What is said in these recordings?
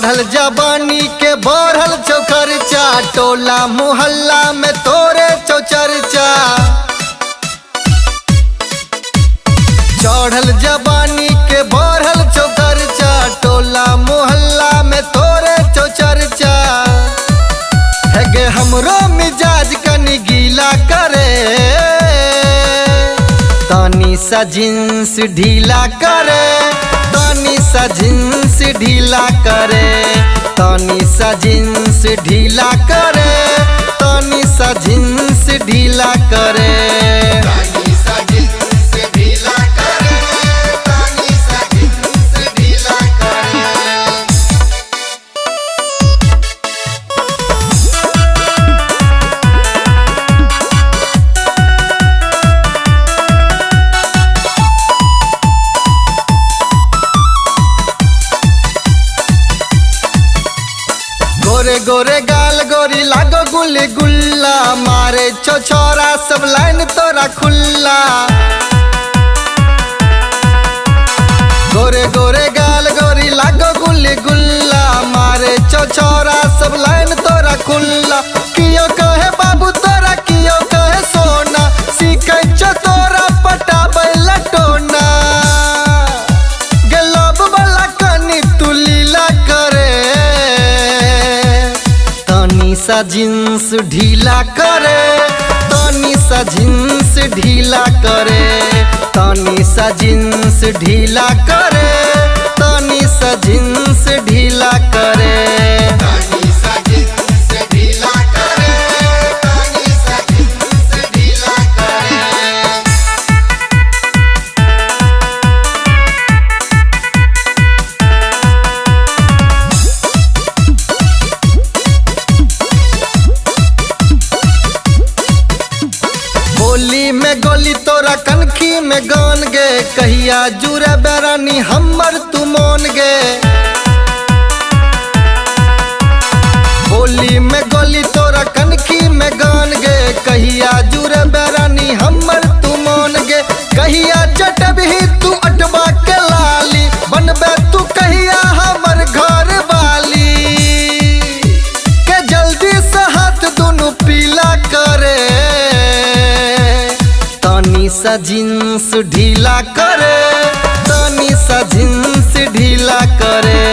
चढ़ल जवानी के बढ़ल चौखर्चा, टोला मोहल्ला में तोरे चौचर्चा। चढ़ल जवानी के बढ़ल चौखर्चा, टोला मोहल्ला में तोरे चौचर्चा। है गे हमरो मिजाज कनी गीला करे, तानी सा जींस ढीला करे, तानी सा जींस ढीला करे, तानी सा जींस ढीला करे, तानी सा जींस ढीला करे। गोरे गोरे गाल गोरी लागो गुल्ली गुल्ला, मारे छोरा सब लाइन तोरा खुल्ला। गोरे गोरे गाल गोरी लागो गुल्ली गुल्ला, मारे छोरा सब लाइन तोरा खुल्ला। कियो कहे बाबू तोरा, कियो कहे सोना, सीखे छो तोरा पटाबै लटोना। गलब वाला कनी तू लीला करे, तानी सा जींस ढीला करे, तानी सा जींस ढीला करे, तानी सा जींस ढीला करे, तानी सा जींस ढीला करे। गोली में गोली तोरा कनखी में गान गे, कहिया जुरे बेरानी हमर तू मोन गे। गोली में गोली तोरा कनखी में गान गे, कहिया जुरे बेरानी हमर तू मोन गे। कहिया जटबही तू अटबा के लाली, बनबे तू कहिया हमर घर वाली। के जल्दी से हाथ दोनों पीला करे, तानी सा जींस ढीला करे, तानी सा जींस ढीला करे,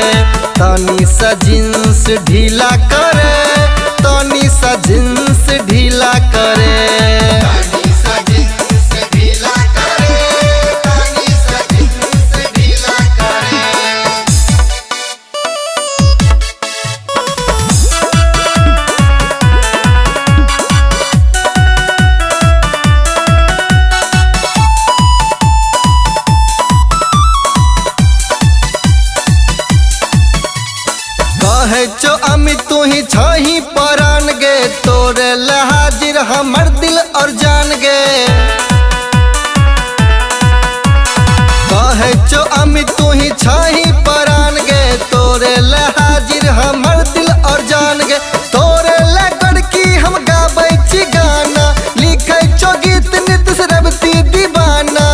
तानी सा जींस ढीला करे, तानी सा जींस ढीला करे। कहे चो अमी तू ही छही परान गे, तोरे हाजिर हमर दिल और जान गे। कहे चो अमी तू ही छही परान गे, तोरे हाजिर हमर दिल और जान गे। तोरे लड़की हम गाबै छी गाना, लिखै छो गीत नित रबती दीवाना।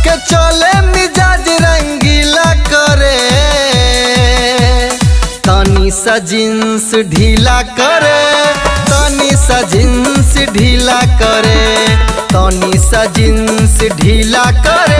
के चले मिजाज रंगीला करे, तानी सा जींस ढीला करे, तानी सा जींस ढीला करे, तानी सा जींस ढीला करे।